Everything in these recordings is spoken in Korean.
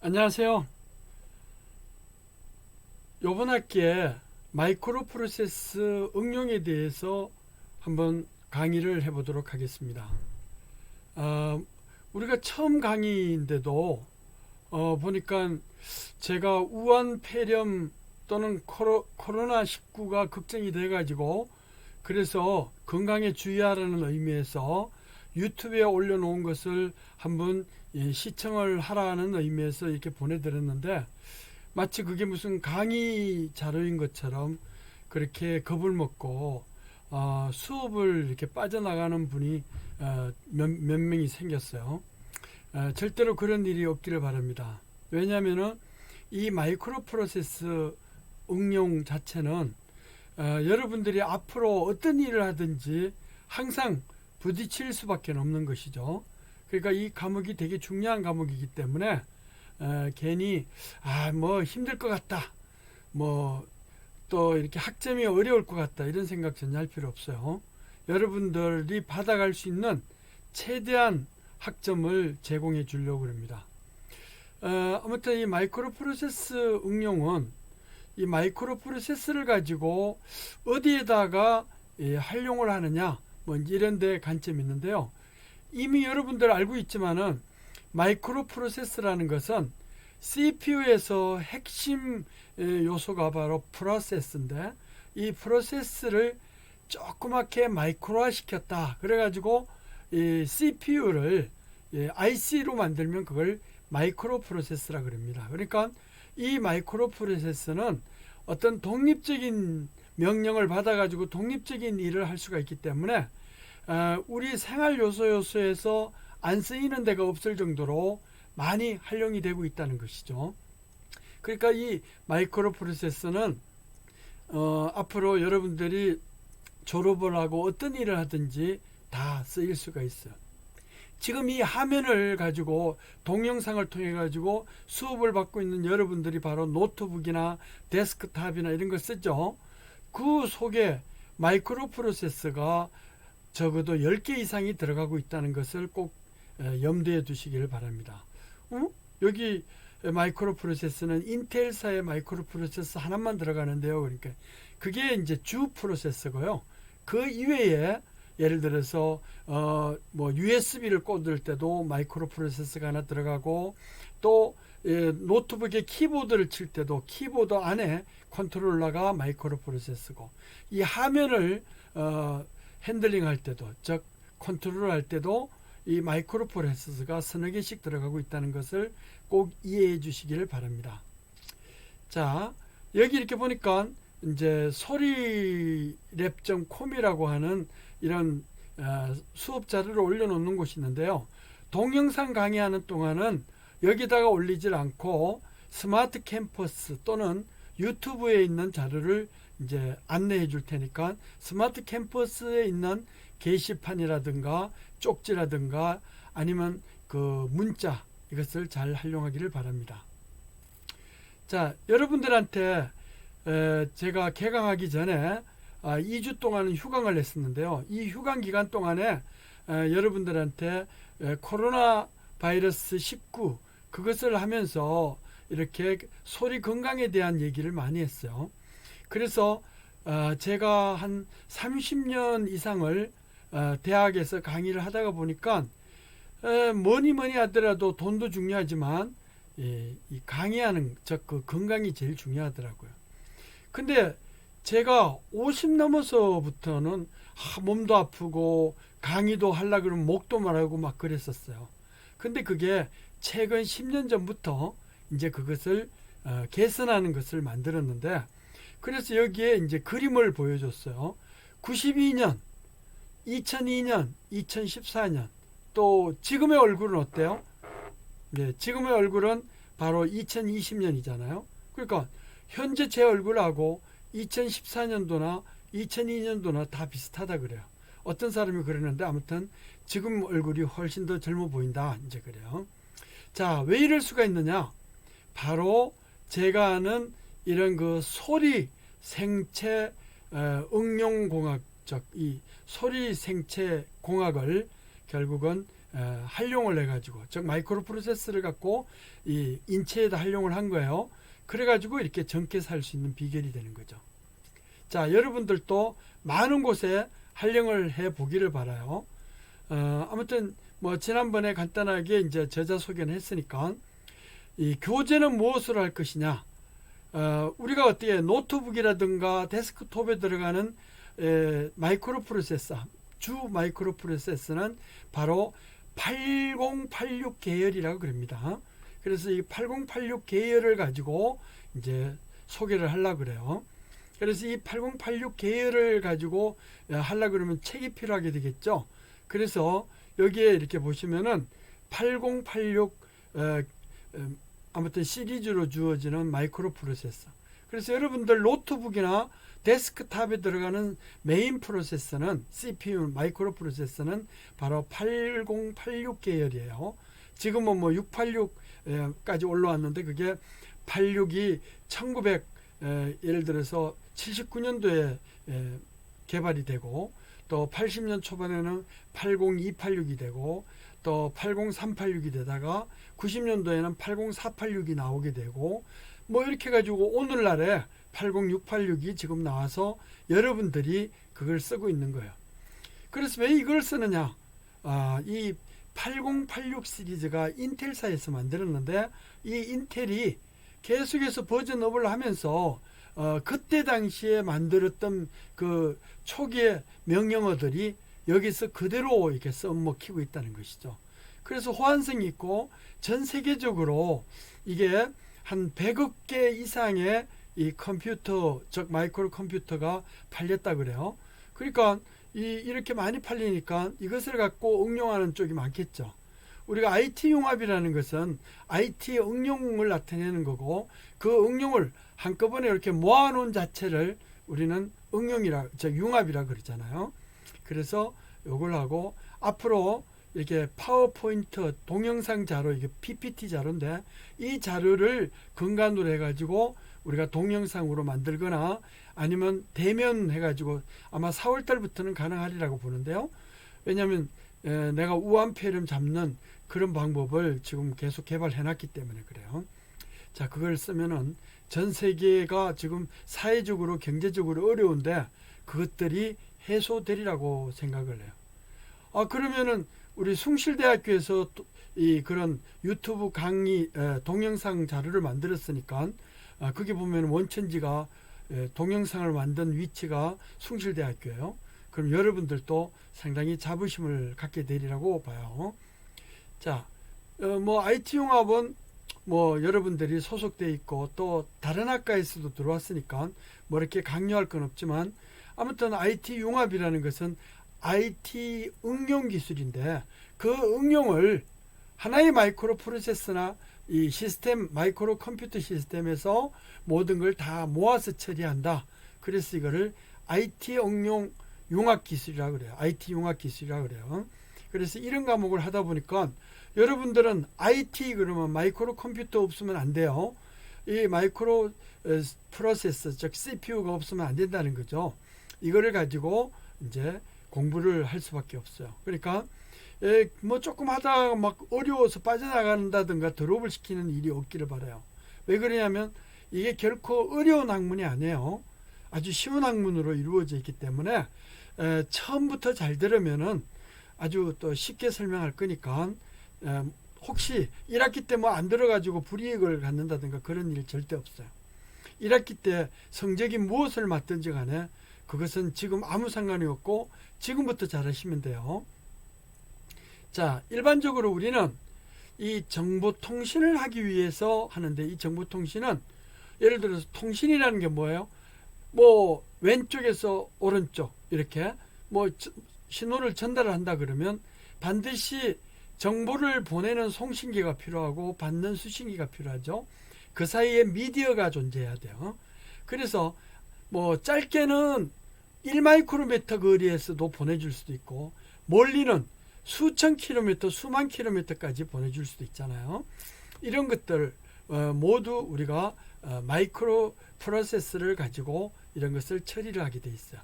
안녕하세요. 이번 학기에 마이크로 프로세스 응용에 대해서 한번 강의를 해보도록 하겠습니다. 우리가 처음 강의인데도 보니까 제가 우한 폐렴 또는 코로나19가 걱정이 돼가지고 그래서 건강에 주의하라는 의미에서 유튜브에 올려놓은 것을 한번 시청을 하라는 의미에서 이렇게 보내드렸는데 마치 그게 무슨 강의 자료인 것처럼 그렇게 겁을 먹고 수업을 이렇게 빠져나가는 분이 몇 명이 생겼어요. 절대로 그런 일이 없기를 바랍니다. 왜냐하면은 이 마이크로 프로세스 응용 자체는 여러분들이 앞으로 어떤 일을 하든지 항상 부딪힐 수밖에 없는 것이죠. 그러니까 이 과목이 되게 중요한 과목이기 때문에 괜히 뭐 힘들 것 같다, 뭐 또 이렇게 학점이 어려울 것 같다 이런 생각 전혀 할 필요 없어요. 여러분들이 받아갈 수 있는 최대한 학점을 제공해 주려고 합니다. 아무튼 이 마이크로 프로세스 응용은 이 마이크로 프로세스를 가지고 어디에다가 활용을 하느냐 뭐 이런 데 관점이 있는데요. 이미 여러분들 알고 있지만은 마이크로 프로세스라는 것은 CPU에서 핵심 요소가 바로 프로세스인데 이 프로세스를 조그맣게 마이크로화 시켰다. 그래가지고 이 CPU를 IC로 만들면 그걸 마이크로 프로세스라 그럽니다. 그러니까 이 마이크로 프로세스는 어떤 독립적인 명령을 받아가지고 독립적인 일을 할 수가 있기 때문에 우리 생활 요소에서 안 쓰이는 데가 없을 정도로 많이 활용이 되고 있다는 것이죠. 그러니까 이 마이크로 프로세서는 앞으로 여러분들이 졸업을 하고 어떤 일을 하든지 다 쓰일 수가 있어요. 지금 이 화면을 가지고 동영상을 통해 가지고 수업을 받고 있는 여러분들이 바로 노트북이나 데스크탑이나 이런 걸 쓰죠. 그 속에 마이크로 프로세서가 적어도 10개 이상이 들어가고 있다는 것을 꼭 염두에 두시기를 바랍니다. 여기 마이크로 프로세서는 인텔사의 마이크로 프로세서 하나만 들어가는데요. 그러니까 그게 이제 주 프로세서고요. 그 이외에 예를 들어서 뭐 USB를 꽂을 때도 마이크로 프로세서가 하나 들어가고 또 노트북에 키보드를 칠 때도 키보드 안에 컨트롤러가 마이크로 프로세서고 이 화면을 핸들링 할 때도 즉 컨트롤 할 때도 이 마이크로 프로세서가 서너 개씩 들어가고 있다는 것을 꼭 이해해 주시기를 바랍니다. 자, 여기 이렇게 보니까 이제 소리랩.com이라고 하는 이런 수업 자료를 올려놓는 곳이 있는데요. 동영상 강의하는 동안은 여기다가 올리질 않고 스마트 캠퍼스 또는 유튜브에 있는 자료를 이제 안내해 줄 테니까 스마트 캠퍼스에 있는 게시판이라든가 쪽지라든가 아니면 그 문자 이것을 잘 활용하기를 바랍니다. 자, 여러분들한테 제가 개강하기 전에 2주 동안은 휴강을 했었는데요. 이 휴강 기간 동안에 여러분들한테 코로나 바이러스 19 그것을 하면서 이렇게 소리 건강에 대한 얘기를 많이 했어요. 그래서 제가 한 30년 이상을 대학에서 강의를 하다가 보니까 뭐니 하더라도 돈도 중요하지만 이 강의하는 즉 그 건강이 제일 중요하더라고요. 근데 제가 50 넘어서부터는 몸도 아프고 강의도 하려고 그러면 목도 말하고 막 그랬었어요. 근데 그게 최근 10년 전부터 이제 그것을 개선하는 것을 만들었는데 그래서 여기에 이제 그림을 보여줬어요. 92년, 2002년, 2014년 또 지금의 얼굴은 어때요? 네, 지금의 얼굴은 바로 2020년이잖아요. 그러니까 현재 제 얼굴하고 2014년도나 2002년도나 다 비슷하다 그래요. 어떤 사람이 그러는데 아무튼 지금 얼굴이 훨씬 더 젊어 보인다 이제 그래요. 자, 왜 이럴 수가 있느냐? 바로 제가 아는 이런 그 소리 생체 응용공학적 이 소리 생체 공학을 결국은 활용을 해가지고, 즉 마이크로 프로세서를 갖고 이 인체에다 활용을 한 거예요. 그래가지고 이렇게 젊게 살 수 있는 비결이 되는 거죠. 자, 여러분들도 많은 곳에 활용을 해 보기를 바라요. 아무튼 뭐 지난번에 간단하게 이제 저자 소개는 했으니까, 이 교재는 무엇으로 할 것이냐. 우리가 어떻게 노트북이라든가 데스크톱에 들어가는 마이크로 프로세서, 주 마이크로 프로세서는 바로 8086 계열이라고 그럽니다. 그래서 이 8086 계열을 가지고 이제 소개를 하려고 그래요. 그래서 이 8086 계열을 가지고 하려고 그러면 책이 필요하게 되겠죠. 그래서 여기에 이렇게 보시면은 8086 아무튼 시리즈로 주어지는 마이크로 프로세서. 그래서 여러분들 노트북이나 데스크탑에 들어가는 메인 프로세서는 CPU 마이크로 프로세서는 바로 8086 계열이에요. 지금은 뭐 686까지 올라왔는데 그게 86이 1900 예를 들어서 79년도에 개발이 되고, 또 80년 초반에는 80286이 되고, 또 80386이 되다가 90년도에는 80486이 나오게 되고, 뭐 이렇게 가지고 오늘날에 80686이 지금 나와서 여러분들이 그걸 쓰고 있는 거예요. 그래서 왜 이걸 쓰느냐? 이 8086 시리즈가 인텔사에서 만들었는데, 이 인텔이 계속해서 버전업을 하면서 그때 당시에 만들었던 그 초기의 명령어들이 여기서 그대로 이렇게 써먹히고 있다는 것이죠. 그래서 호환성이 있고 전 세계적으로 이게 한 100억 개 이상의 이 컴퓨터, 즉 마이크로 컴퓨터가 팔렸다 그래요. 그러니까 이렇게 많이 팔리니까 이것을 갖고 응용하는 쪽이 많겠죠. 우리가 IT 융합이라는 것은 IT 응용을 나타내는 거고, 그 응용을 한꺼번에 이렇게 모아놓은 자체를 우리는 응용이라, 즉 융합이라 그러잖아요. 그래서 이걸 하고 앞으로 이렇게 파워포인트 동영상 자료, 이게 PPT 자료인데 이 자료를 근간으로 해가지고 우리가 동영상으로 만들거나 아니면 대면 해가지고 아마 4월 달부터는 가능하리라고 보는데요. 왜냐하면 내가 우한폐렴 잡는 그런 방법을 지금 계속 개발해 놨기 때문에 그래요. 자, 그걸 쓰면은 전 세계가 지금 사회적으로 경제적으로 어려운데 그것들이 해소되리라고 생각을 해요. 그러면은 우리 숭실대학교에서 이 그런 유튜브 강의 동영상 자료를 만들었으니까 그게 보면 원천지가 동영상을 만든 위치가 숭실대학교예요. 그럼 여러분들도 상당히 자부심을 갖게 되리라고 봐요. 자, 뭐 IT 융합은 뭐 여러분들이 소속돼 있고 또 다른 학과에서도 들어왔으니까 뭐 이렇게 강요할 건 없지만, 아무튼 IT 융합이라는 것은 IT 응용 기술인데 그 응용을 하나의 마이크로 프로세서나 이 시스템, 마이크로 컴퓨터 시스템에서 모든 걸 다 모아서 처리한다. 그래서 이거를 IT 응용 융합 기술이라고 그래요. IT 융합 기술이라고 그래요. 그래서 이런 과목을 하다 보니까 여러분들은 IT 그러면 마이크로 컴퓨터 없으면 안 돼요. 이 마이크로 프로세서, 즉 CPU가 없으면 안 된다는 거죠. 이거를 가지고 이제 공부를 할 수밖에 없어요. 그러니까 뭐 조금 하다가 막 어려워서 빠져나간다든가 드롭을 시키는 일이 없기를 바라요. 왜 그러냐면 이게 결코 어려운 학문이 아니에요. 아주 쉬운 학문으로 이루어져 있기 때문에 처음부터 잘 들으면은 아주 또 쉽게 설명할 거니까 혹시 1학기 때 뭐 안 들어가지고 불이익을 갖는다든가 그런 일 절대 없어요. 1학기 때 성적이 무엇을 맡든지 간에 그것은 지금 아무 상관이 없고 지금부터 잘하시면 돼요. 자, 일반적으로 우리는 이 정보통신을 하기 위해서 하는데, 이 정보통신은 예를 들어서 통신이라는 게 뭐예요? 뭐 왼쪽에서 오른쪽 이렇게 뭐 신호를 전달한다 그러면 반드시 정보를 보내는 송신기가 필요하고 받는 수신기가 필요하죠. 그 사이에 미디어가 존재해야 돼요. 그래서 뭐 짧게는 1마이크로미터 거리에서도 보내줄 수도 있고 멀리는 수천 킬로미터, 수만 킬로미터까지 보내줄 수도 있잖아요. 이런 것들 모두 우리가 마이크로 프로세서를 가지고 이런 것을 처리를 하게 돼 있어요.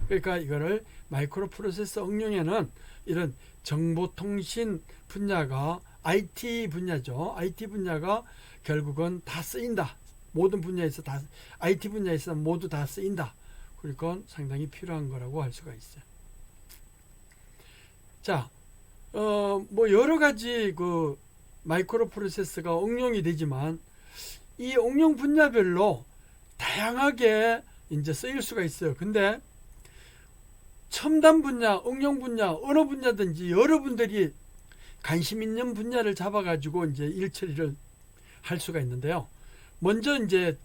그러니까 이거를 마이크로 프로세서 응용에는 이런 정보통신 분야가 IT 분야죠. IT 분야가 결국은 다 쓰인다. 모든 분야에서 다 IT 분야에서 모두 다 쓰인다. 그러니까 상당히 필요한 거라고 할 수가 있어요. 자, 뭐 여러 가지 그 마이크로 프로세서가 응용이 되지만 이 응용 분야별로 다양하게 이제 쓰일 수가 있어요. 근데 첨단 분야, 응용 분야, 어느 분야든지 여러분들이 관심 있는 분야를 잡아가지고 이제 일 처리를 할 수가 있는데요. 먼저 이제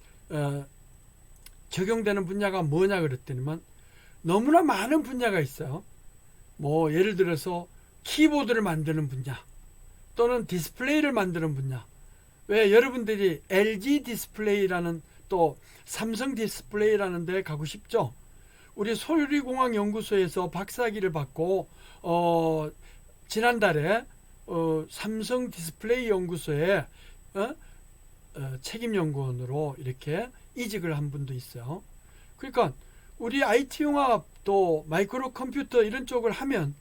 적용되는 분야가 뭐냐 그랬더니만 너무나 많은 분야가 있어요. 뭐 예를 들어서 키보드를 만드는 분야 또는 디스플레이를 만드는 분야. 왜 여러분들이 LG 디스플레이라는 또 삼성 디스플레이라는 데 가고 싶죠? 우리 소리공학연구소에서 박사학위를 받고 지난달에 삼성 디스플레이 연구소에 책임연구원으로 이렇게 이직을 한 분도 있어요. 그러니까 우리 IT 융합 또 마이크로 컴퓨터 이런 쪽을 하면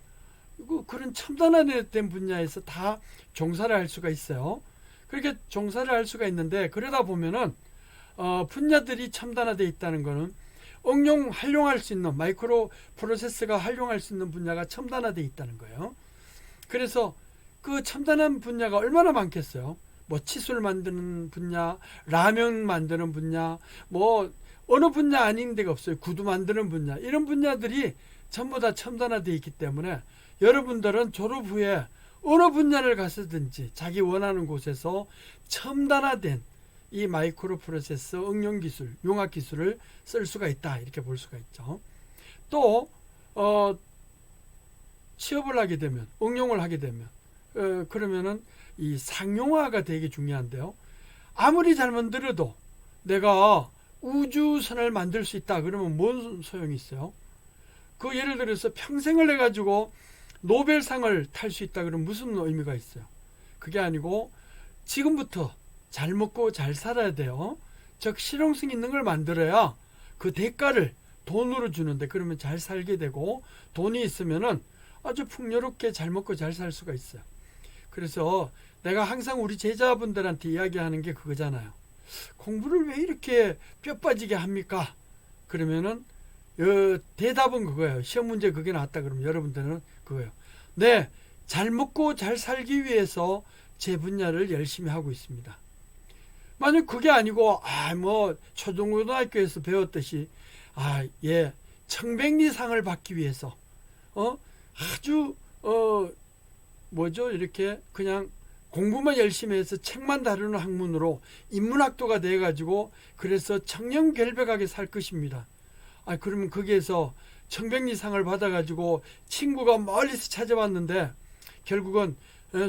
그런 첨단화된 분야에서 다 종사를 할 수가 있어요. 그렇게 종사를 할 수가 있는데 그러다 보면은 분야들이 첨단화되어 있다는 거는 활용할 수 있는 마이크로 프로세서가 활용할 수 있는 분야가 첨단화되어 있다는 거예요. 그래서 그 첨단한 분야가 얼마나 많겠어요. 뭐 칫솔 만드는 분야, 라면 만드는 분야, 뭐 어느 분야 아닌 데가 없어요. 구두 만드는 분야, 이런 분야들이 전부 다 첨단화되어 있기 때문에 여러분들은 졸업 후에 어느 분야를 가서든지 자기 원하는 곳에서 첨단화된 이 마이크로 프로세서 응용 기술, 융합 기술을 쓸 수가 있다. 이렇게 볼 수가 있죠. 또 취업을 하게 되면, 응용을 하게 되면 그러면은 이 상용화가 되게 중요한데요. 아무리 잘 만들어도 내가 우주선을 만들 수 있다 그러면 뭔 소용이 있어요? 그 예를 들어서 평생을 해가지고 노벨상을 탈 수 있다 그러면 무슨 의미가 있어요? 그게 아니고 지금부터 잘 먹고 잘 살아야 돼요. 즉 실용성 있는 걸 만들어야 그 대가를 돈으로 주는데 그러면 잘 살게 되고 돈이 있으면은 아주 풍요롭게 잘 먹고 잘 살 수가 있어요. 그래서 내가 항상 우리 제자분들한테 이야기하는 게 그거잖아요. 공부를 왜 이렇게 뼈 빠지게 합니까? 그러면은 대답은 그거예요. 시험 문제 그게 나왔다 그러면 여러분들은 그거예요. 네, 잘 먹고 잘 살기 위해서 제 분야를 열심히 하고 있습니다. 만약 그게 아니고 뭐 초중고등학교에서 배웠듯이 청백리상을 받기 위해서 아주 이렇게 그냥 공부만 열심히 해서 책만 다루는 학문으로 인문학도가 돼가지고 그래서 청렴결백하게 살 것입니다. 그러면 거기에서 청백리상을 받아가지고 친구가 멀리서 찾아왔는데 결국은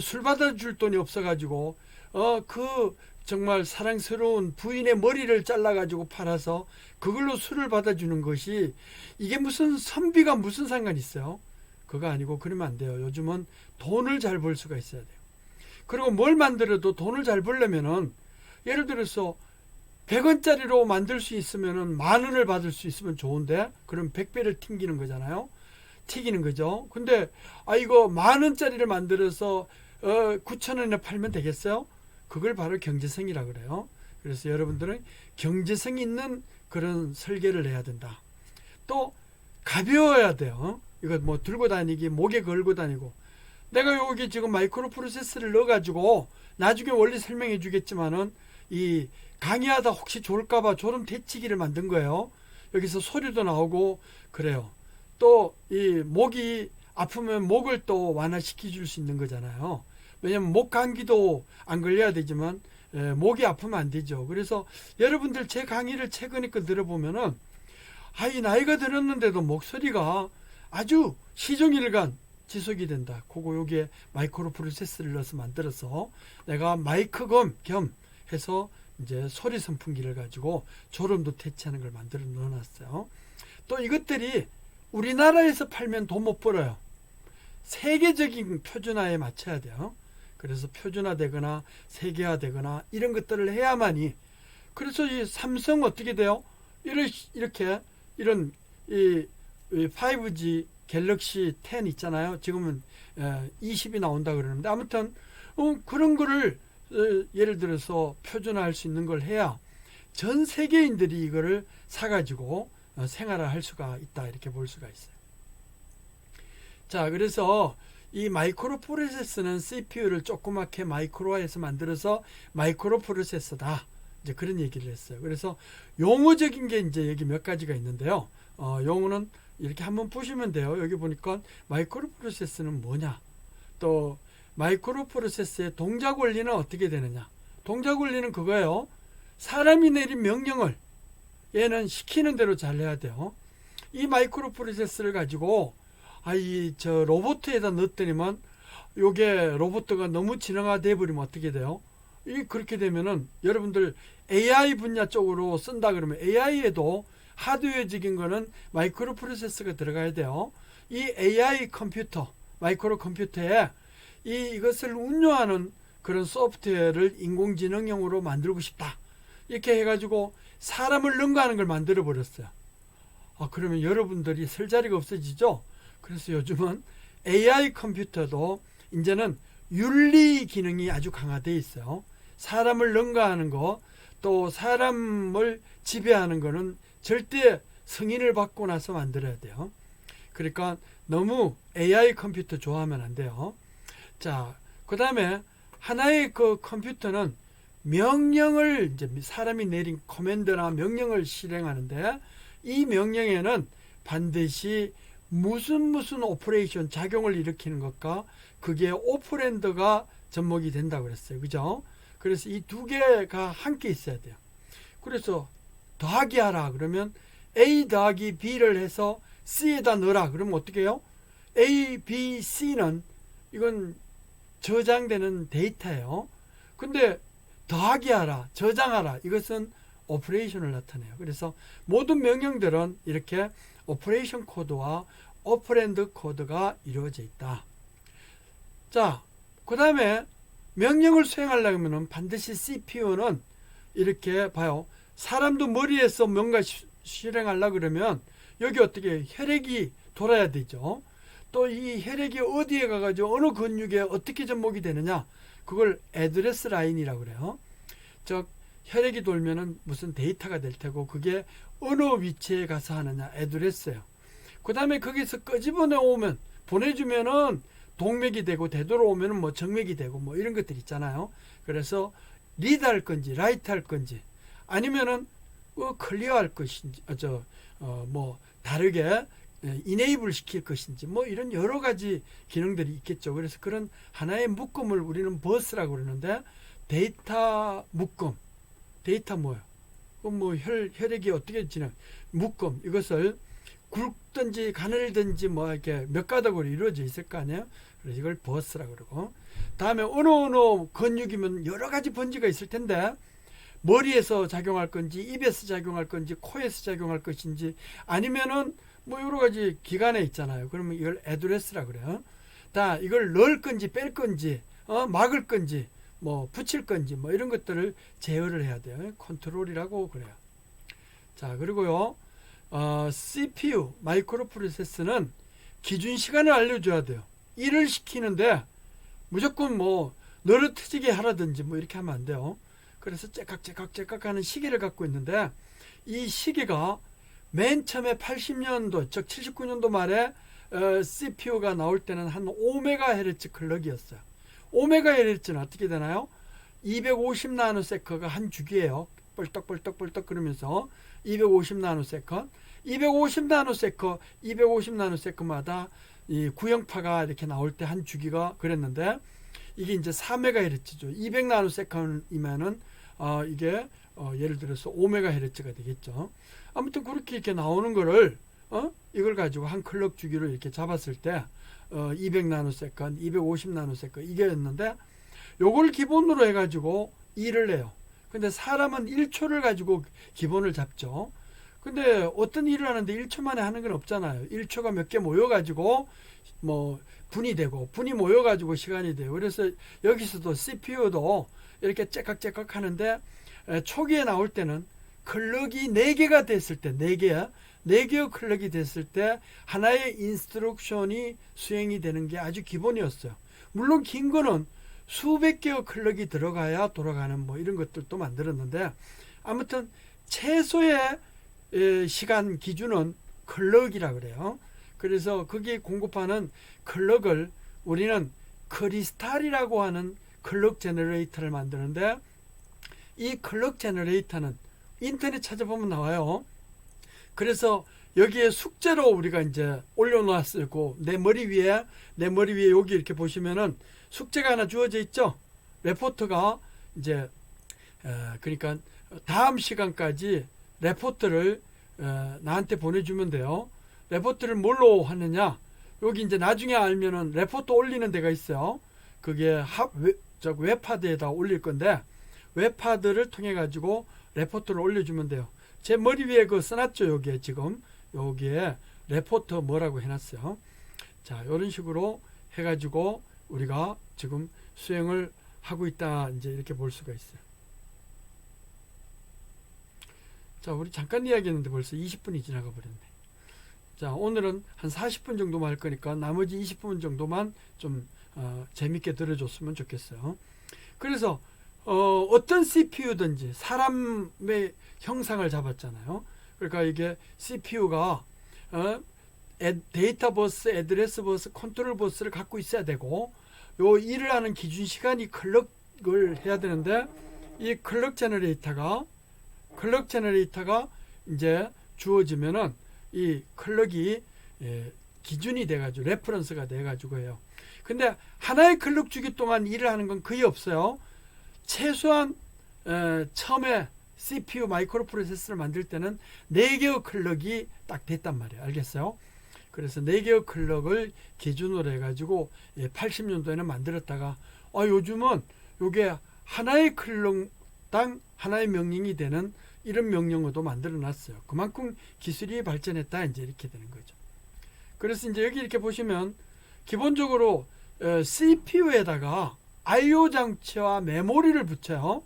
술 받아줄 돈이 없어가지고 그 정말 사랑스러운 부인의 머리를 잘라가지고 팔아서 그걸로 술을 받아주는 것이 이게 무슨 선비가 무슨 상관이 있어요? 그거 아니고 그러면 안 돼요. 요즘은 돈을 잘 벌 수가 있어야 돼요. 그리고 뭘 만들어도 돈을 잘 벌려면은 예를 들어서 100원짜리로 만들 수 있으면은 10,000원을 받을 수 있으면 좋은데 그럼 100배를 튕기는 거잖아요. 튀기는 거죠. 근데 이거 10,000원짜리를 만들어서 9,000원에 팔면 되겠어요? 그걸 바로 경제성이라 그래요. 그래서 여러분들은 경제성 있는 그런 설계를 해야 된다. 또 가벼워야 돼요. 이거 뭐 들고 다니기, 목에 걸고 다니고. 내가 여기 지금 마이크로 프로세서를 넣어가지고 나중에 원리 설명해 주겠지만은 이 강의하다 혹시 졸까봐 졸음 대치기를 만든 거예요. 여기서 소리도 나오고 그래요. 또 이 목이 아프면 목을 또 완화시켜 줄 수 있는 거잖아요. 왜냐면 목 감기도 안 걸려야 되지만 목이 아프면 안 되죠. 그래서 여러분들 제 강의를 최근에 거 들어보면은 이 나이가 들었는데도 목소리가 아주 시종일관 지속이 된다. 그거 여기에 마이크로 프로세서를 넣어서 만들어서 내가 마이크 겸 해서 이제 소리 선풍기를 가지고 졸음도 퇴치하는 걸 만들어 넣어놨어요. 또 이것들이 우리나라에서 팔면 돈 못 벌어요. 세계적인 표준화에 맞춰야 돼요. 그래서 표준화되거나 세계화되거나 이런 것들을 해야만이. 그래서 이 삼성 어떻게 돼요? 이런 이 5G 갤럭시 10 있잖아요. 지금은 20이 나온다 그러는데 아무튼 그런 거를 예를 들어서 표준화할 수 있는 걸 해야 전 세계인들이 이거를 사가지고 생활을 할 수가 있다 이렇게 볼 수가 있어요. 자, 그래서 이 마이크로 프로세서는 CPU를 조그맣게 마이크로화해서 만들어서 마이크로 프로세서다. 이제 그런 얘기를 했어요. 그래서 용어적인 게 이제 여기 몇 가지가 있는데요. 용어는 이렇게 한번 보시면 돼요. 여기 보니까 마이크로 프로세서는 뭐냐? 또 마이크로 프로세서의 동작 원리는 어떻게 되느냐? 동작 원리는 그거예요. 사람이 내린 명령을 얘는 시키는 대로 잘 해야 돼요. 이 마이크로 프로세서를 가지고 저 로봇에다 넣었더니만 요게 로봇가 너무 진화돼 버리면 어떻게 돼요? 그렇게 되면은 여러분들 AI 분야 쪽으로 쓴다 그러면 AI에도 하드웨어적인 거는 마이크로 프로세서가 들어가야 돼요. 이 AI 컴퓨터, 마이크로 컴퓨터에 이것을 운용하는 그런 소프트웨어를 인공지능용으로 만들고 싶다. 이렇게 해가지고 사람을 능가하는 걸 만들어 버렸어요. 그러면 여러분들이 쓸 자리가 없어지죠? 그래서 요즘은 AI 컴퓨터도 이제는 윤리 기능이 아주 강화되어 있어요. 사람을 능가하는 거, 또 사람을 지배하는 거는 절대 승인을 받고 나서 만들어야 돼요. 그러니까 너무 AI 컴퓨터 좋아하면 안 돼요. 자, 그 다음에 하나의 그 컴퓨터는 명령을 이제 사람이 내린 커맨드나 명령을 실행하는데 이 명령에는 반드시 무슨 오퍼레이션 작용을 일으키는 것과 그게 오퍼랜드가 접목이 된다고 그랬어요. 그죠? 그래서 이 두 개가 함께 있어야 돼요. 그래서 더하기 하라 그러면 A 더하기 B를 해서 C에다 넣어라 그러면 어떻게 해요? A, B, C는 이건 저장되는 데이터예요. 근데 더하기 하라, 저장하라 이것은 오퍼레이션을 나타내요. 그래서 모든 명령들은 이렇게 오퍼레이션 코드와 오퍼랜드 코드가 이루어져 있다. 자, 그 다음에 명령을 수행하려면 반드시 CPU는 이렇게 봐요. 사람도 머리에서 뭔가 실행하려고 그러면 여기 어떻게 혈액이 돌아야 되죠. 또 이 혈액이 어디에 가가지고 어느 근육에 어떻게 접목이 되느냐 그걸 애드레스 라인이라고 그래요. 즉 혈액이 돌면은 무슨 데이터가 될 테고 그게 어느 위치에 가서 하느냐 애드레스예요. 그 다음에 거기서 끄집어내 오면 보내주면은 동맥이 되고 되돌아오면은 뭐 정맥이 되고 뭐 이런 것들 있잖아요. 그래서 리드 할 건지 라이트 할 건지 아니면은 클리어 할 것인지 뭐 다르게 이네이블 시킬 것인지 뭐 이런 여러 가지 기능들이 있겠죠. 그래서 그런 하나의 묶음을 우리는 버스라고 그러는데 데이터 묶음, 데이터 뭐예요? 뭐 혈액이 어떻게 진행, 묶음 이것을 굵든지 가늘든지 뭐 이렇게 몇 가닥으로 이루어져 있을 거 아니에요. 그래서 이걸 버스라고 그러고 다음에 어느 근육이면 여러 가지 번지가 있을 텐데 머리에서 작용할 건지 입에서 작용할 건지 코에서 작용할 것인지 아니면은 뭐 여러 가지 기관에 있잖아요. 그러면 이걸 애드레스라 그래요. 다 이걸 넣을 건지 뺄 건지 막을 건지 뭐 붙일 건지 뭐 이런 것들을 제어를 해야 돼요. 컨트롤이라고 그래요. 자, 그리고요 CPU 마이크로 프로세서는 기준 시간을 알려줘야 돼요. 일을 시키는데 무조건 뭐 늘어트지게 하라든지 뭐 이렇게 하면 안 돼요. 그래서 째깍 하는 시계를 갖고 있는데 이 시계가 맨 처음에 80년도 즉 79년도 말에 CPU가 나올 때는 한 5MHz 클럭이었어요. 5MHz는 어떻게 되나요? 250 나노세컨가 한 주기예요. 뻘떡 그러면서 250 나노세컨 250 나노세컨마다 이 구형파가 이렇게 나올 때 한 주기가 그랬는데 이게 이제 4MHz죠. 200 나노세컨이면은 이게 예를 들어서 5MHz가 되겠죠. 아무튼 그렇게 이렇게 나오는 거를 이걸 가지고 한 클럭 주기로 이렇게 잡았을 때 200 나노세컨, 250 나노세컨 이게였는데 요걸 기본으로 해가지고 일을 해요. 근데 사람은 1초를 가지고 기본을 잡죠. 근데 어떤 일을 하는데 1초 만에 하는 건 없잖아요. 1초가 몇 개 모여가지고 뭐 분이 되고 분이 모여가지고 시간이 돼요. 그래서 여기서도 CPU도 이렇게 째깍째깍 하는데 초기에 나올 때는 클럭이 4개가 됐을 때, 4개의 클럭이 됐을 때 하나의 인스트럭션이 수행이 되는 게 아주 기본이었어요. 물론 긴 거는 수백 개의 클럭이 들어가야 돌아가는 뭐 이런 것들도 만들었는데, 아무튼 최소의 시간 기준은 클럭이라 그래요. 그래서 거기에 공급하는 클럭을 우리는 크리스탈이라고 하는 클럭 제너레이터를 만드는데, 이 클럭 제너레이터는 인터넷 찾아보면 나와요. 그래서 여기에 숙제로 우리가 이제 올려놓았고, 내 머리 위에 여기 이렇게 보시면은 숙제가 하나 주어져 있죠. 레포트가 이제 그러니까 다음 시간까지 레포트를 나한테 보내주면 돼요. 레포트를 뭘로 하느냐? 여기 이제 나중에 알면은 레포트 올리는 데가 있어요. 그게 웹하드에다 올릴 건데, 웹하드를 통해 가지고 레포트를 올려주면 돼요. 제 머리 위에 그 써놨죠. 여기에 지금 여기에 레포트 뭐라고 해놨어요. 자, 이런 식으로 해가지고 우리가 지금 수행을 하고 있다, 이제 이렇게 볼 수가 있어요. 자, 우리 잠깐 이야기했는데 벌써 20분이 지나가 버렸네. 자, 오늘은 한 40분 정도만 할 거니까 나머지 20분 정도만 좀 재밌게 들어줬으면 좋겠어요. 그래서 어떤 CPU든지 사람의 형상을 잡았잖아요. 그러니까 이게 CPU가 데이터 버스, 애드레스 버스, 컨트롤 버스를 갖고 있어야 되고, 요 일을 하는 기준 시간이 클럭을 해야 되는데, 이 클럭 제너레이터가 이제 주어지면은 이 클럭이 기준이 돼가지고 레퍼런스가 돼가지고 해요. 근데 하나의 클럭 주기 동안 일을 하는 건 거의 없어요. 최소한 처음에 CPU 마이크로 프로세서를 만들 때는 4개의 클럭이 딱 됐단 말이에요. 알겠어요? 그래서 4개의 클럭을 기준으로 해가지고 80년도에는 만들었다가 요즘은 요게 하나의 클럭당 하나의 명령이 되는 이런 명령어도 만들어 놨어요. 그만큼 기술이 발전했다, 이제 이렇게 되는 거죠. 그래서 이제 여기 이렇게 보시면 기본적으로 CPU에다가 IO 장치와 메모리를 붙여요.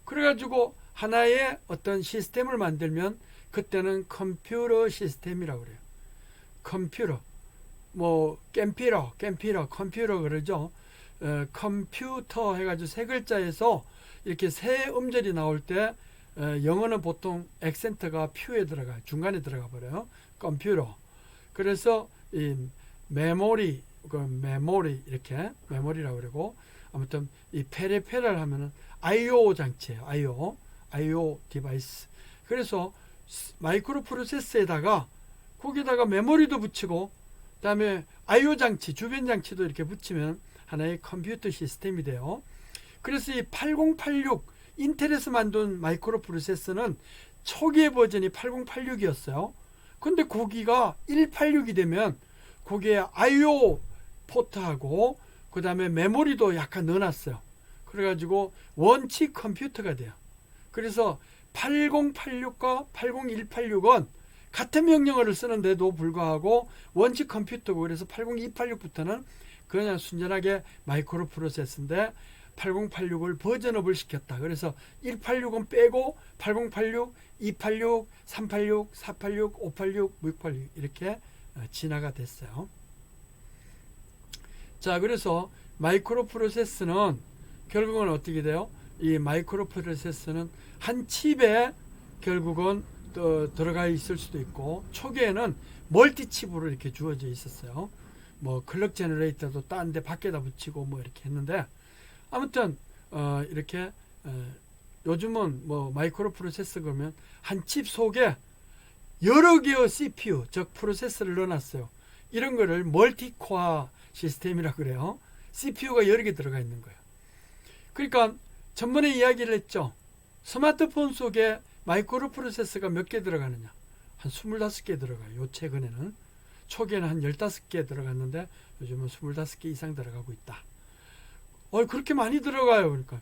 그래가지고 하나의 어떤 시스템을 만들면 그때는 컴퓨터 시스템이라고 그래요. 컴퓨터, 뭐 컴퓨터 그러죠. 컴퓨터 해가지고 세 글자에서 이렇게 세 음절이 나올 때 영어는 보통 액센트가 퓨에 들어가요. 중간에 들어가 버려요. 컴퓨터. 그래서 이 메모리 이렇게 메모리라고 그러고, 아무튼 이 페리페럴 하면은 IO 장치예요. IO 디바이스. 그래서 마이크로 프로세서에다가 거기다가 메모리도 붙이고, 그다음에 IO 장치, 주변 장치도 이렇게 붙이면 하나의 컴퓨터 시스템이 돼요. 그래서 이 8086 인텔에서 만든 마이크로 프로세서는 초기의 버전이 8086이었어요. 근데 거기가 186이 되면 거기에 IO 포트하고 그 다음에 메모리도 약간 넣어놨어요. 그래가지고 원칙 컴퓨터가 돼요. 그래서 8086과 80186은 같은 명령어를 쓰는데도 불구하고 원칙 컴퓨터고, 그래서 80286부터는 그냥 순전하게 마이크로 프로세서인데 8086을 버전업을 시켰다. 그래서 186은 빼고 8086, 286, 386, 486, 586, 686 이렇게 진화가 됐어요. 자, 그래서 마이크로 프로세서는 결국은 어떻게 돼요? 이 마이크로 프로세서는 한 칩에 결국은 또 들어가 있을 수도 있고, 초기에는 멀티칩으로 이렇게 주어져 있었어요. 뭐 클럭 제너레이터도 딴 데 밖에다 붙이고 뭐 이렇게 했는데, 아무튼 이렇게 요즘은 뭐 마이크로 프로세서 그러면 한 칩 속에 여러 개의 CPU, 즉 프로세서를 넣어놨어요. 이런 거를 멀티코어 시스템이라고 그래요. CPU가 여러 개 들어가 있는 거예요. 그러니까 전번에 이야기를 했죠. 스마트폰 속에 마이크로 프로세서가 몇 개 들어가느냐? 한 25개 들어가요. 요 최근에는. 초기에는 한 15개 들어갔는데 요즘은 25개 이상 들어가고 있다. 그렇게 많이 들어가요. 그러니까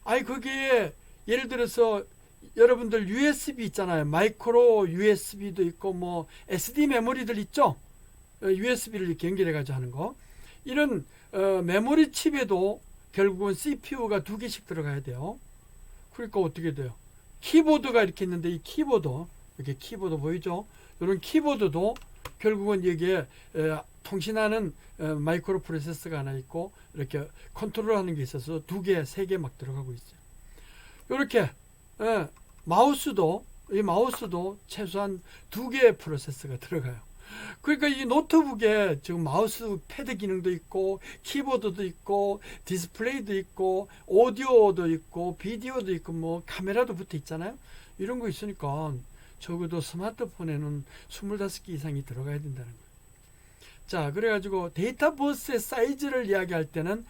거기에 예를 들어서 여러분들 USB 있잖아요. 마이크로 USB도 있고 뭐 SD 메모리들 있죠. USB를 이렇게 연결해 가지고 하는 거. 이런 메모리 칩에도 결국은 CPU가 2개씩 들어가야 돼요. 그러니까 어떻게 돼요? 키보드가 이렇게 있는데 이 키보드, 이렇게 키보드 보이죠? 이런 키보드도 결국은 여기에 통신하는 마이크로 프로세서가 하나 있고 이렇게 컨트롤하는 게 있어서 2개, 3개 막 들어가고 있어요. 이렇게 마우스도 이 마우스도 최소한 2개의 프로세서가 들어가요. 그러니까 이 노트북에 지금 마우스 패드 기능도 있고 키보드도 있고 디스플레이도 있고 오디오도 있고 비디오도 있고 뭐 카메라도 붙어 있잖아요. 이런 거 있으니까 적어도 스마트폰에는 25개 이상이 들어가야 된다는 거예요. 자, 그래가지고 데이터 버스의 사이즈를 이야기할 때는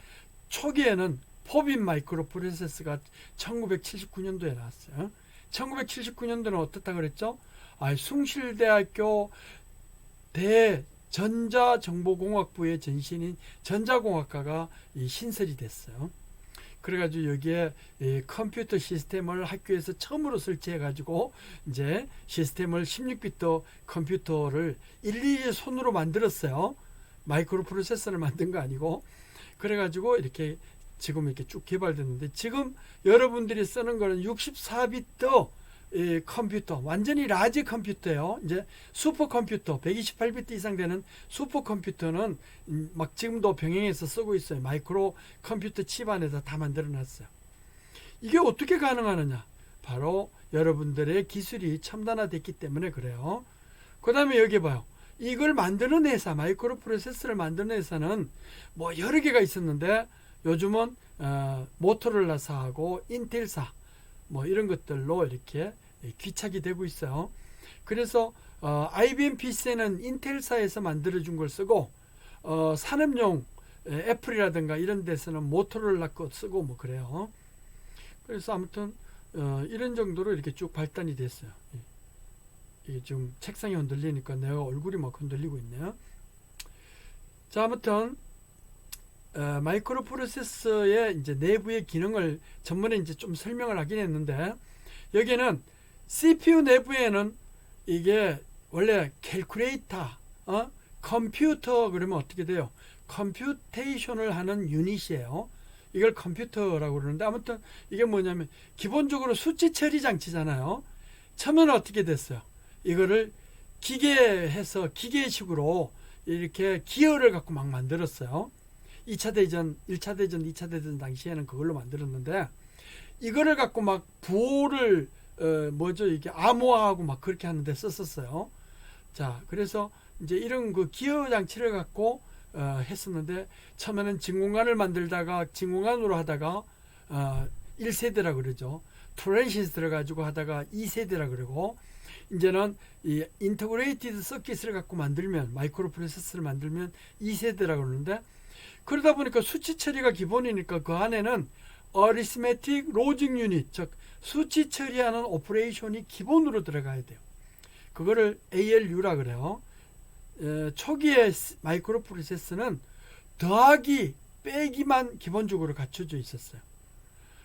초기에는 포빈 마이크로 프로세서가 1979년도에 나왔어요. 1979년도는 어떻다 그랬죠? 숭실대학교 대전자정보공학부의 전신인 전자공학과가 신설이 됐어요. 그래가지고 여기에 컴퓨터 시스템을 학교에서 처음으로 설치해가지고 이제 시스템을 16비트 컴퓨터를 일일이 손으로 만들었어요. 마이크로 프로세서를 만든 거 아니고. 그래가지고 이렇게 지금 이렇게 쭉 개발됐는데 지금 여러분들이 쓰는 거는 64비트 컴퓨터, 완전히 라지 컴퓨터예요. 이제 슈퍼컴퓨터 128비트 이상 되는 슈퍼컴퓨터는 막 지금도 병행해서 쓰고 있어요. 마이크로 컴퓨터 칩 안에서 다 만들어 놨어요. 이게 어떻게 가능하느냐? 바로 여러분들의 기술이 첨단화됐기 때문에 그래요. 그 다음에 여기 봐요. 이걸 만드는 회사, 마이크로 프로세서를 만드는 회사는 뭐 여러 개가 있었는데 요즘은 모토로라사하고 인텔사 뭐 이런 것들로 이렇게 귀착이 되고 있어요. 그래서 IBM PC는 인텔사에서 만들어준 걸 쓰고 산업용 애플이라든가 이런 데서는 모토로라 거 쓰고 뭐 그래요. 그래서 아무튼 이런 정도로 이렇게 쭉 발달이 됐어요. 이게 지금 책상이 흔들리니까 내가 얼굴이 막 흔들리고 있네요. 자, 아무튼 마이크로 프로세서의 이제 내부의 기능을 전번에 이제 좀 설명을 하긴 했는데 여기는 CPU 내부에는 이게 원래 캘큘레이터, 컴퓨터 그러면 어떻게 돼요? 컴퓨테이션을 하는 유닛이에요. 이걸 컴퓨터라고 그러는데 아무튼 이게 뭐냐면 기본적으로 수치 처리 장치잖아요. 처음에는 어떻게 됐어요? 이거를 기계해서 기계식으로 이렇게 기어를 갖고 막 만들었어요. 2차 대전, 1차 대전, 2차 대전 당시에는 그걸로 만들었는데 이거를 갖고 막 부호를 이게 암호화하고 막 그렇게 하는데 썼었어요. 자, 그래서 이제 이런 그 기어 장치를 갖고 했었는데 처음에는 진공관을 만들다가 진공관으로 하다가 1세대라 그러죠. 트랜시스터를 가지고 하다가 2세대라 그러고 이제는 이 인터그레이티드 서킷을 갖고 만들면 마이크로 프로세서를 만들면 2세대라 그러는데 그러다 보니까 수치 처리가 기본이니까 그 안에는 어리스메틱 로직 유닛, 즉 수치 처리하는 오퍼레이션이 기본으로 들어가야 돼요. 그거를 ALU라 그래요. 초기의 마이크로 프로세서는 더하기 빼기만 기본적으로 갖춰져 있었어요.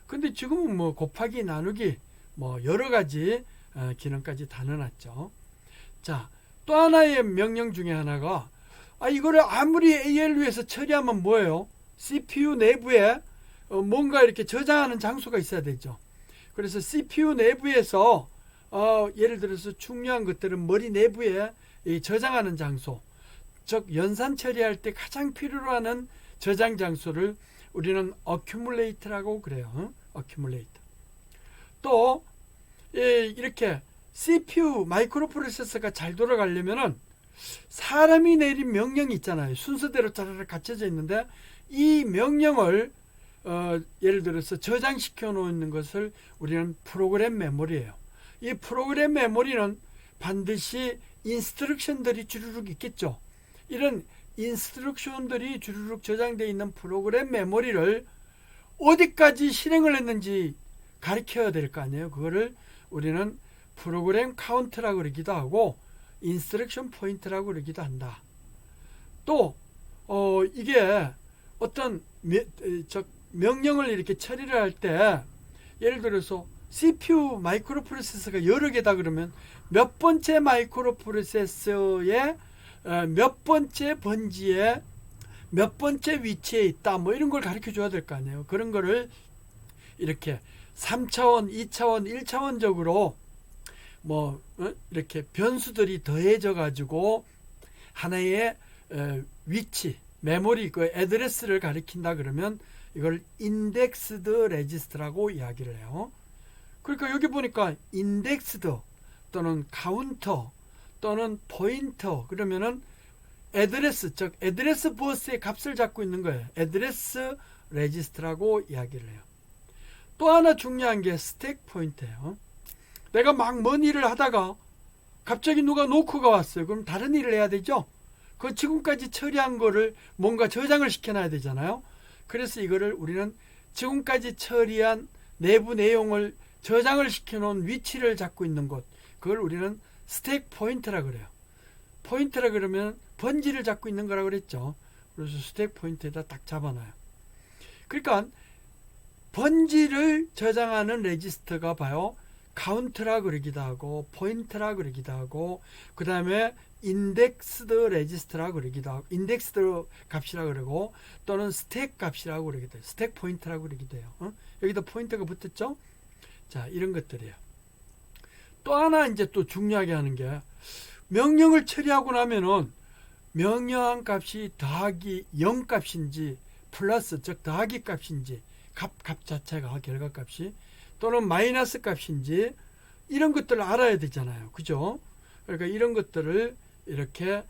근데 지금은 뭐 곱하기 나누기 뭐 여러 가지 기능까지 다 넣어놨죠. 자, 또 하나의 명령 중에 하나가 이거를 아무리 ALU에서 처리하면 뭐예요? CPU 내부에 뭔가 이렇게 저장하는 장소가 있어야 되죠. 그래서 CPU 내부에서 예를 들어서 중요한 것들은 머리 내부에 저장하는 장소, 즉 연산 처리할 때 가장 필요로 하는 저장 장소를 우리는 accumulate라고 그래요. accumulate. 또 이렇게 CPU 마이크로 프로세서가 잘 돌아가려면은 사람이 내린 명령이 있잖아요. 순서대로 짜르르 갖춰져 있는데 이 명령을 예를 들어서 저장시켜 놓는 것을 우리는 프로그램 메모리예요. 이 프로그램 메모리는 반드시 인스트럭션들이 주르륵 있겠죠. 이런 인스트럭션들이 주르륵 저장되어 있는 프로그램 메모리를 어디까지 실행을 했는지 가르쳐야 될 거 아니에요. 그거를 우리는 프로그램 카운트라고 그러기도 하고 인스트럭션 포인트라고 그러기도 한다. 또 이게 어떤 명령을 이렇게 처리를 할 때 예를 들어서 CPU 마이크로 프로세서가 여러 개다 그러면 몇 번째 마이크로 프로세서의 몇 번째 번지에 몇 번째 위치에 있다 뭐 이런 걸 가르쳐 줘야 될 거 아니에요. 그런 거를 이렇게 3차원, 2차원, 1차원적으로 뭐 이렇게 변수들이 더해져 가지고 하나의 위치, 메모리, 그 애드레스를 가리킨다 그러면 이걸 인덱스드 레지스트라고 이야기를 해요. 그러니까 여기 보니까 인덱스드 또는 카운터 또는 포인터 그러면은 애드레스, 즉 애드레스 버스의 값을 잡고 있는 거예요. 애드레스 레지스트라고 이야기를 해요. 또 하나 중요한 게 스택 포인트예요. 내가 막 뭔 일을 하다가 갑자기 누가 노크가 왔어요. 그럼 다른 일을 해야 되죠. 그 지금까지 처리한 거를 뭔가 저장을 시켜놔야 되잖아요. 그래서 이거를 우리는 지금까지 처리한 내부 내용을 저장을 시켜놓은 위치를 잡고 있는 곳, 그걸 우리는 스택 포인트라 그래요. 포인트라 그러면 번지를 잡고 있는 거라 그랬죠. 그래서 스택 포인트에다 딱 잡아놔요. 그러니까 번지를 저장하는 레지스터가 봐요. 카운트라 그러기도 하고 포인트라 그러기도 하고 그 다음에 인덱스드 레지스터라 그러기도 하고 인덱스드 값이라 그러고 또는 스택 값이라고 그러기도 해요. 스택 포인트라고 그러기도 해요. 여기다 포인트가 붙었죠. 자, 이런 것들이에요. 또 하나 이제 또 중요하게 하는 게 명령을 처리하고 나면은 명령한 값이 더하기 0 값인지 플러스 즉 더하기 값인지 값 자체가 결과 값이 또는 마이너스 값인지 이런 것들을 알아야 되잖아요. 그죠? 그러니까 이런 것들을 이렇게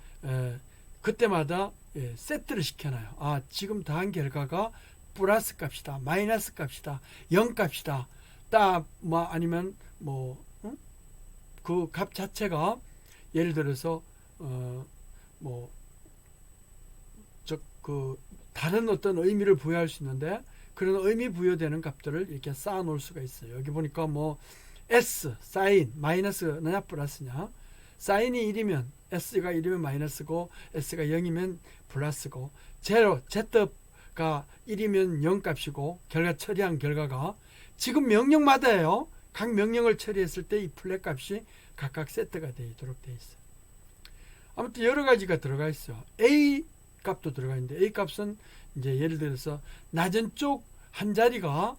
그때마다 세트를 시켜놔요. 아, 지금 더한 결과가 플러스 값이다, 마이너스 값이다, 0 값이다. 딱 뭐 아니면 뭐 그 값 자체가 예를 들어서 뭐 그 다른 어떤 의미를 부여할 수 있는데 그런 의미 부여되는 값들을 이렇게 쌓아 놓을 수가 있어요. 여기 보니까 뭐 S, 사인, 마이너스냐 플러스냐. 사인이 1이면 S가 1이면 마이너스고 S가 0이면 플러스고 제로, Z가 1이면 0 값이고 결과 처리한 결과가 지금 명령마다예요. 각 명령을 처리했을 때 이 플랫 값이 각각 세트가 되도록 되어 있어요. 아무튼 여러 가지가 들어가 있어요. A 값도 들어가 있는데 A 값은 이제 예를 들어서 낮은 쪽 한 자리가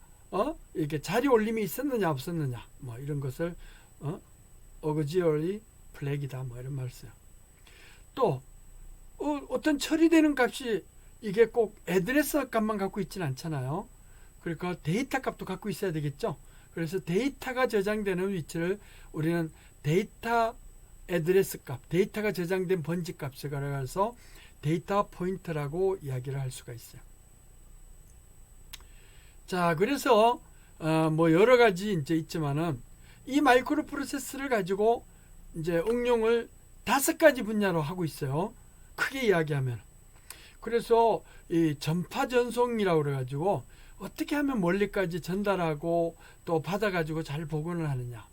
이렇게 자리 올림이 있었느냐 없었느냐 뭐 이런 것을 auxiliary flag이다 뭐 이런 말을 써요. 또 어떤 처리되는 값이 이게 꼭 애드레스 값만 갖고 있지는 않잖아요. 그러니까 데이터 값도 갖고 있어야 되겠죠. 그래서 데이터가 저장되는 위치를 우리는 데이터 애드레스 값, 데이터가 저장된 번지 값을 가려서 데이터 포인트라고 이야기를 할 수가 있어요. 자, 그래서 뭐 여러 가지 이제 있지만은 이 마이크로 프로세스를 가지고 이제 응용을 5가지 분야로 하고 있어요. 크게 이야기하면. 그래서 이 전파 전송이라고 그래가지고 어떻게 하면 멀리까지 전달하고 또 받아가지고 잘 복원을 하느냐.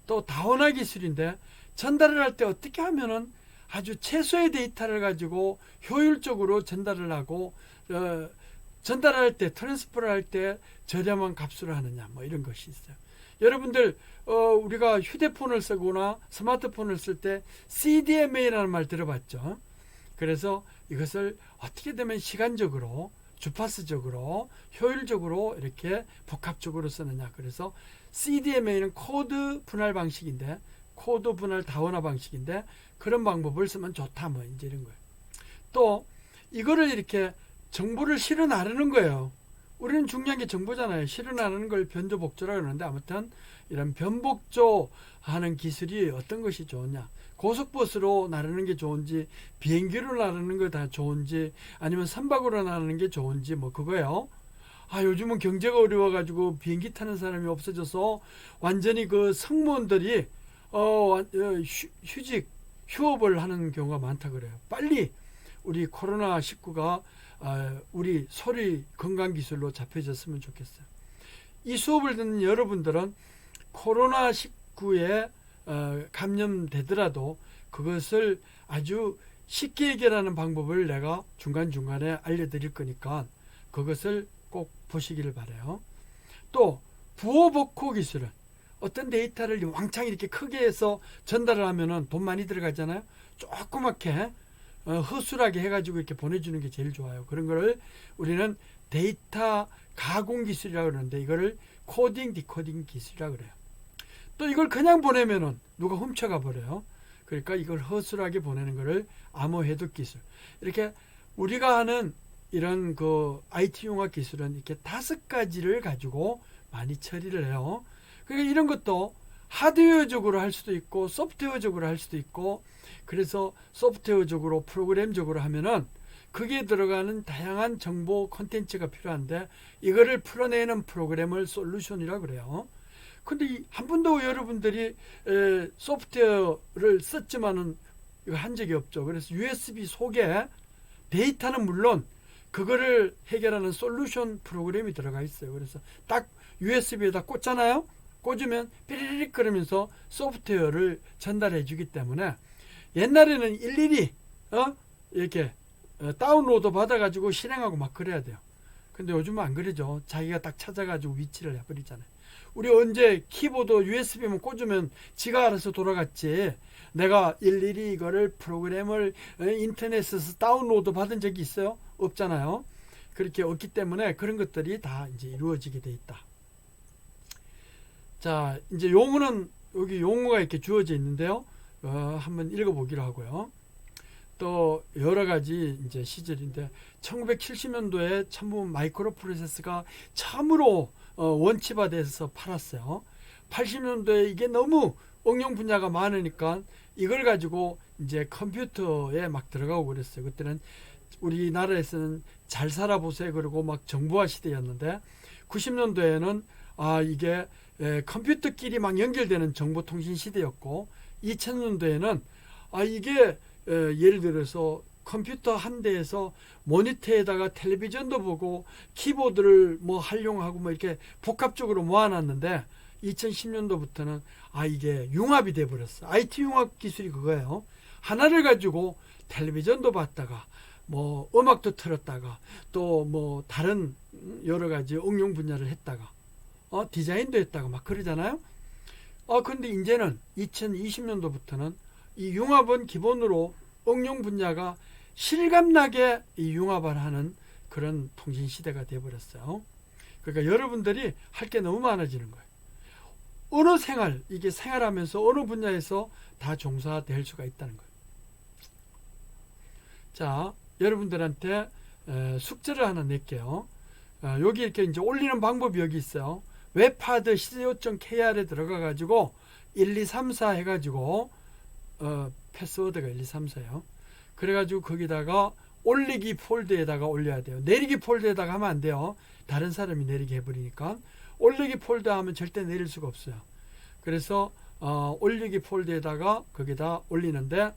또 다원화 기술인데 전달을 할 때 어떻게 하면은 아주 최소의 데이터를 가지고 효율적으로 전달을 하고 전달할 때 트랜스퍼를 할 때 저렴한 값으로 하느냐 뭐 이런 것이 있어요. 여러분들 우리가 휴대폰을 쓰거나 스마트폰을 쓸 때 CDMA라는 말 들어봤죠. 그래서 이것을 어떻게 되면 시간적으로 주파수적으로 효율적으로 이렇게 복합적으로 쓰느냐. 그래서 CDMA는 코드 분할 방식인데 코드 분할 다원화 방식인데 그런 방법을 쓰면 좋다 뭐 이제 이런 거예요. 또 이거를 이렇게 정보를 실어 나르는 거예요. 우리는 중요한 게 정보잖아요. 실어 나르는 걸 변조 복조라고 그러는데 아무튼 이런 변복조 하는 기술이 어떤 것이 좋으냐. 고속버스로 나르는 게 좋은지 비행기로 나르는 거 다 좋은지 아니면 선박으로 나르는 게 좋은지 뭐 그거예요. 아, 요즘은 경제가 어려워가지고 비행기 타는 사람이 없어져서 완전히 그 승무원들이 휴업을 하는 경우가 많다 그래요. 빨리 우리 코로나19가 우리 소리 건강기술로 잡혀졌으면 좋겠어요. 이 수업을 듣는 여러분들은 코로나19에 감염되더라도 그것을 아주 쉽게 해결하는 방법을 내가 중간중간에 알려드릴 거니까 그것을 꼭 보시기를 바라요. 또 부호복호 기술은 어떤 데이터를 왕창 이렇게 크게 해서 전달을 하면은 돈 많이 들어가잖아요. 조그맣게 허술하게 해가지고 이렇게 보내주는 게 제일 좋아요. 그런 거를 우리는 데이터 가공 기술이라고 그러는데 이거를 코딩 디코딩 기술이라고 그래요. 또 이걸 그냥 보내면은 누가 훔쳐가 버려요. 그러니까 이걸 허술하게 보내는 거를 암호 해독 기술. 이렇게 우리가 하는 이런 그 IT 융합 기술은 이렇게 5가지를 가지고 많이 처리를 해요. 그러니까 이런 것도 하드웨어적으로 할 수도 있고 소프트웨어적으로 할 수도 있고, 그래서 소프트웨어적으로 프로그램적으로 하면은 거기에 들어가는 다양한 정보 콘텐츠가 필요한데 이거를 풀어내는 프로그램을 솔루션이라고 그래요. 근데 한 번도 여러분들이 소프트웨어를 썼지만은 이거 한 적이 없죠. 그래서 USB 속에 데이터는 물론 그거를 해결하는 솔루션 프로그램이 들어가 있어요. 그래서 딱 USB에다 꽂잖아요. 꽂으면 삐리릭 그러면서 소프트웨어를 전달해 주기 때문에 옛날에는 일일이 이렇게 다운로드 받아가지고 실행하고 막 그래야 돼요. 근데 요즘은 안 그러죠. 자기가 딱 찾아가지고 위치를 해버리잖아요. 우리 언제 키보드 USB만 꽂으면 지가 알아서 돌아갔지, 내가 일일이 이거를 프로그램을 인터넷에서 다운로드 받은 적이 있어요? 없잖아요. 그렇게 없기 때문에 그런 것들이 다 이제 이루어지게 돼 있다. 자, 이제 용어는 여기 용어가 이렇게 주어져 있는데요. 한번 읽어보기로 하고요. 또 여러 가지 이제 시절인데 1970년도에 전부 마이크로 프로세서가 처음으로 원치화돼서 팔았어요. 80년도에 이게 너무 응용 분야가 많으니까 이걸 가지고 이제 컴퓨터에 막 들어가고 그랬어요. 그때는 우리나라에서는 잘 살아보세요 그러고 막 정보화 시대였는데 90년도에는 이게 컴퓨터끼리 막 연결되는 정보통신 시대였고 2000년도에는 이게 예를 들어서 컴퓨터 한 대에서 모니터에다가 텔레비전도 보고 키보드를 뭐 활용하고 뭐 이렇게 복합적으로 모아놨는데 2010년도부터는 이게 융합이 돼 버렸어. IT 융합 기술이 그거예요. 하나를 가지고 텔레비전도 봤다가 뭐 음악도 틀었다가 또 뭐 다른 여러 가지 응용 분야를 했다가 디자인도 했다가 막 그러잖아요. 근데 이제는 2020년도부터는 이 융합은 기본으로 응용 분야가 실감나게 이 융합을 하는 그런 통신 시대가 되어버렸어요. 그러니까 여러분들이 할 게 너무 많아지는 거예요. 어느 생활, 이게 생활하면서 어느 분야에서 다 종사될 수가 있다는 거예요. 자, 여러분들한테 숙제를 하나 낼게요. 여기 이렇게 이제 올리는 방법이 여기 있어요. 웹하드 co.kr에 들어가 가지고 1, 2, 3, 4 해가지고 패스워드가 1, 2, 3, 4예요. 그래가지고 거기다가 올리기 폴더에다가 올려야 돼요. 내리기 폴더에다가 하면 안 돼요. 다른 사람이 내리게 해버리니까. 올리기 폴더 하면 절대 내릴 수가 없어요. 그래서 올리기 폴더에다가 거기다 올리는데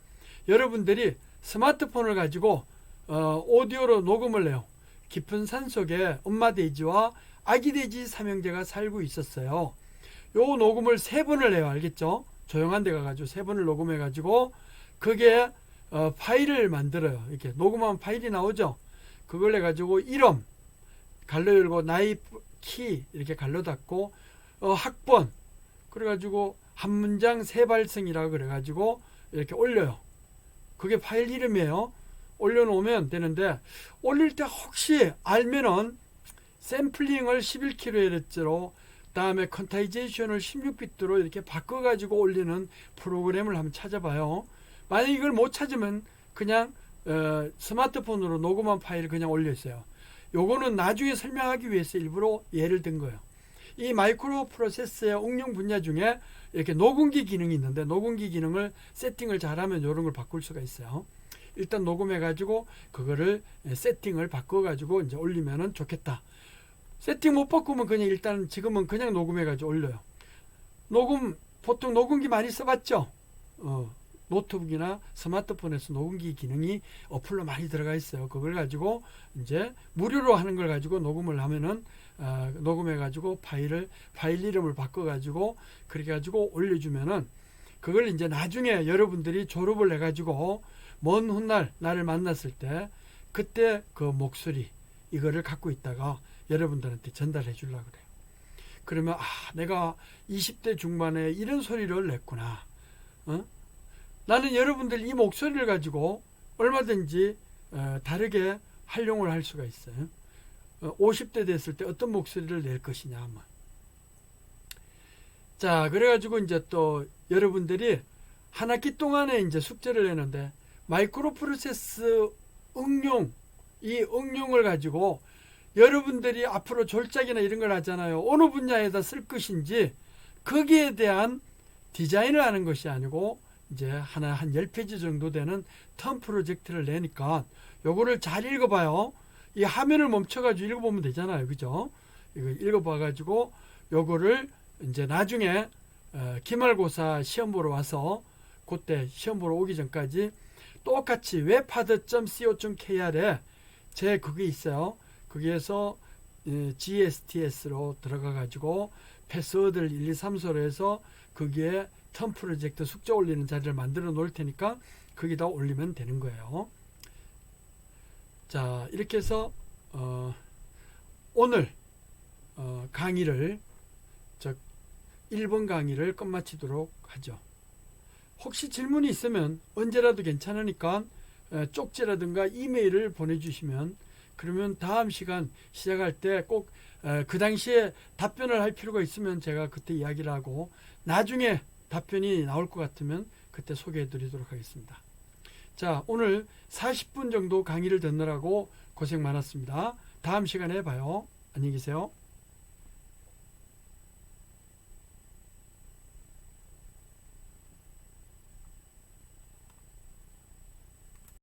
여러분들이 스마트폰을 가지고 오디오로 녹음을 해요. 깊은 산속에 엄마 돼지와 아기 돼지 삼형제가 살고 있었어요. 요 녹음을 3번을 해요. 알겠죠? 조용한 데 가가지고 3번을 녹음해 가지고 그게 파일을 만들어요. 이렇게 녹음하면 파일이 나오죠. 그걸 해가지고 이름 갈로 열고 나이 키 이렇게 갈로 닫고 학번 그래가지고 한 문장 3발성이라고 그래가지고 이렇게 올려요. 그게 파일 이름이에요. 올려놓으면 되는데 올릴 때 혹시 알면은 샘플링을 11kHz로 다음에 퀀타이제이션을 16비트로 이렇게 바꿔가지고 올리는 프로그램을 한번 찾아봐요. 만약 이걸 못 찾으면 그냥 스마트폰으로 녹음한 파일을 그냥 올렸어요. 요거는 나중에 설명하기 위해서 일부러 예를 든 거예요. 이 마이크로 프로세서의 응용 분야 중에 이렇게 녹음기 기능이 있는데 녹음기 기능을 세팅을 잘하면 이런 걸 바꿀 수가 있어요. 일단 녹음해 가지고 그거를 세팅을 바꿔 가지고 이제 올리면은 좋겠다. 세팅 못 바꾸면 그냥 일단 지금은 그냥 녹음해 가지고 올려요. 보통 녹음기 많이 써봤죠? 노트북이나 스마트폰에서 녹음기 기능이 어플로 많이 들어가 있어요. 그걸 가지고 이제 무료로 하는 걸 가지고 녹음을 하면은 녹음해 가지고 파일 이름을 바꿔 가지고 그렇게 가지고 올려주면은 그걸 이제 나중에 여러분들이 졸업을 해 가지고 먼 훗날 나를 만났을 때 그때 그 목소리 이거를 갖고 있다가 여러분들한테 전달해 주려고 그래요. 그러면 내가 20대 중반에 이런 소리를 냈구나. 나는 여러분들 이 목소리를 가지고 얼마든지 다르게 활용을 할 수가 있어요. 50대 됐을 때 어떤 목소리를 낼 것이냐. 뭐. 자, 그래가지고 이제 또 여러분들이 한 학기 동안에 이제 숙제를 내는데 마이크로 프로세스 응용, 이 응용을 가지고 여러분들이 앞으로 졸작이나 이런 걸 하잖아요. 어느 분야에다 쓸 것인지 거기에 대한 디자인을 하는 것이 아니고 이제 하나 한 10페이지 정도 되는 텀 프로젝트를 내니까 요거를 잘 읽어봐요. 이 화면을 멈춰가지고 읽어보면 되잖아요. 그죠? 이거 읽어봐가지고 요거를 이제 나중에 기말고사 시험 보러 와서 그때 시험 보러 오기 전까지 똑같이 webhard.co.kr에 제 그게 있어요. 거기에서 GSTS로 들어가 가지고 패스워드를 1, 2, 3소로 해서 거기에 텀 프로젝트 숙제 올리는 자리를 만들어 놓을 테니까 거기다 올리면 되는 거예요. 자, 이렇게 해서 오늘 강의를 1번 강의를 끝마치도록 하죠. 혹시 질문이 있으면 언제라도 괜찮으니까 쪽지라든가 이메일을 보내주시면 그러면 다음 시간 시작할 때 꼭 그 당시에 답변을 할 필요가 있으면 제가 그때 이야기를 하고 나중에 답변이 나올 것 같으면 그때 소개해 드리도록 하겠습니다. 자, 오늘 40분 정도 강의를 듣느라고 고생 많았습니다. 다음 시간에 봐요. 안녕히 계세요.